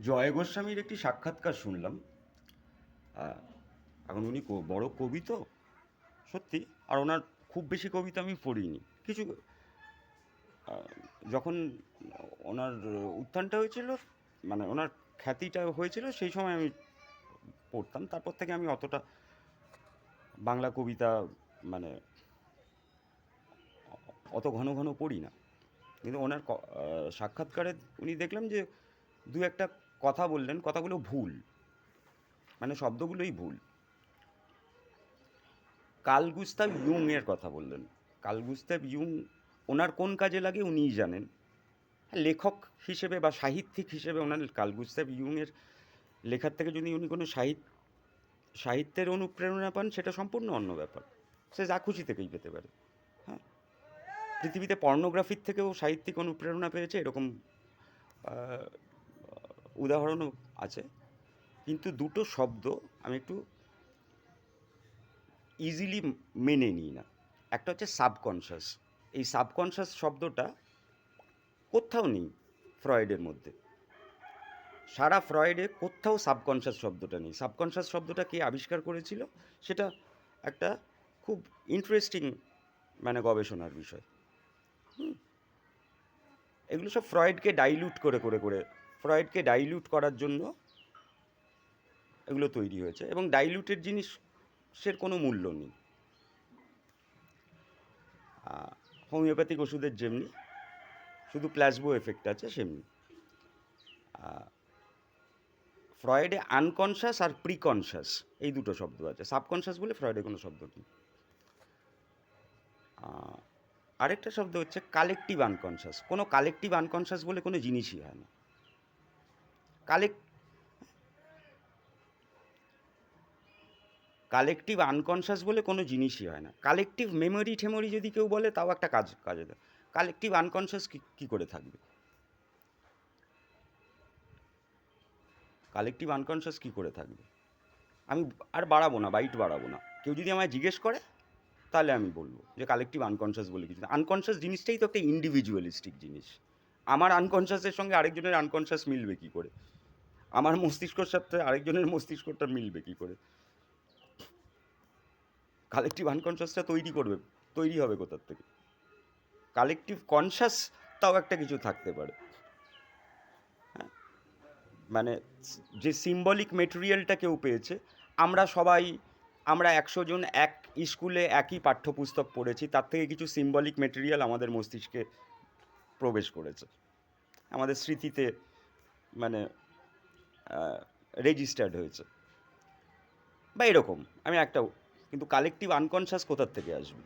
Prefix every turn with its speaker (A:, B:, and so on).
A: জয় গোস্বামীর একটি সাক্ষাৎকার শুনলাম। এখন উনি বড় কবি তো সত্যি, আর ওনার খুব বেশি কবিতা আমি পড়িনি কিছু। যখন ওনার উত্থানটা হয়েছিল, মানে ওনার খ্যাতিটা হয়েছিল, সেই সময় আমি পড়তাম। তারপর থেকে আমি অতটা বাংলা কবিতা মানে অত ঘন ঘন পড়ি না। কিন্তু ওনার সাক্ষাৎকারে উনি দেখলাম যে দু একটা কথা বললেন, কথাগুলো ভুল, মানে শব্দগুলোই ভুল। কার্ল গুস্তাভ ইয়ুং এর কথা বললেন। কার্ল গুস্তাভ ইয়ুং ওনার কোন কাজে লাগে উনিই জানেন। লেখক হিসেবে বা সাহিত্যিক হিসেবে ওনার কার্ল গুস্তাভ ইয়ুং এর লেখার থেকে যদি উনি কোনো সাহিত্যের অনুপ্রেরণা পান, সেটা সম্পূর্ণ অন্য ব্যাপার। সে যা খুশি থেকেই পেতে পারে। হ্যাঁ, পৃথিবীতে পর্নোগ্রাফির থেকেও সাহিত্যিক অনুপ্রেরণা পেয়েছে, এরকম উদাহরণও আছে। কিন্তু দুটো শব্দ আমি একটু ইজিলি মেনে নিই না। একটা হচ্ছে সাবকনশাস। এই সাবকনশাস শব্দটা কোথাও নেই ফ্রয়েডের মধ্যে। সারা ফ্রয়েডে কোথাও সাবকনশাস শব্দটা নেই। সাবকনশাস শব্দটা কে আবিষ্কার করেছিল, সেটা একটা খুব ইন্টারেস্টিং মানে গবেষণার বিষয়। এগুলো সব ফ্রয়েডকে ডাইলিউট করে ফ্রয়েডকে ডাইলিউট করার জন্য এগুলো তৈরি হয়েছে, এবং ডাইলিউটেড জিনিসের কোনো মূল্য নেই। হোমিওপ্যাথিক ওষুধের যেমনি শুধু প্ল্যাসবো এফেক্ট আছে, সেমনি ফ্রয়েডে আনকনশাস আর প্রিকনশাস এই দুটো শব্দ আছে। সাবকনশাস বলে ফ্রয়েডে কোনো শব্দ নেই। আরেকটা শব্দ হচ্ছে কালেকটিভ আনকনশাস। কোনো কালেকটিভ আনকনশাস বলে কোনো জিনিসই হয় না। কালেকটিভ আনকনশাস বলে কোনো জিনিসই হয় না। কালেকটিভ মেমোরি ঠেমোরি যদি কেউ বলে, তাও একটা কাজে দেয়। কালেকটিভ আনকনশাস কী করে থাকবে? কালেকটিভ আনকনশাস কী করে থাকবে? আমি আর বাড়াবো না, বাইট বাড়াবো না। কেউ যদি আমায় জিজ্ঞেস করে, তাহলে আমি বলবো যে কালেকটিভ আনকনশাস বলে কিছু না। আনকনশাস জিনিসটাই তো একটা ইন্ডিভিজুয়ালিস্টিক জিনিস। আমার আনকনশাসের সঙ্গে আরেকজনের আনকনশাস মিলবে কী করে? আমার মস্তিষ্কর সাথে আরেকজনের মস্তিষ্কটা মিলবে কী করে? কালেকটিভ আনকনশাসটা তৈরি হবে কোথার থেকে? কালেকটিভ কনশাস তাও একটা কিছু থাকতে পারে। হ্যাঁ, মানে যে সিম্বলিক মেটেরিয়ালটা কেউ পেয়েছে, আমরা 100 জন এক স্কুলে একই পাঠ্যপুস্তক পড়েছি, তার থেকে কিছু সিম্বলিক মেটেরিয়াল আমাদের মস্তিষ্কে প্রবেশ করেছে, আমাদের স্মৃতিতে মানে রেজিস্টার্ড হয়েছে বা এরকম। কিন্তু কালেকটিভ আনকনশাস কোথার থেকে আসবে?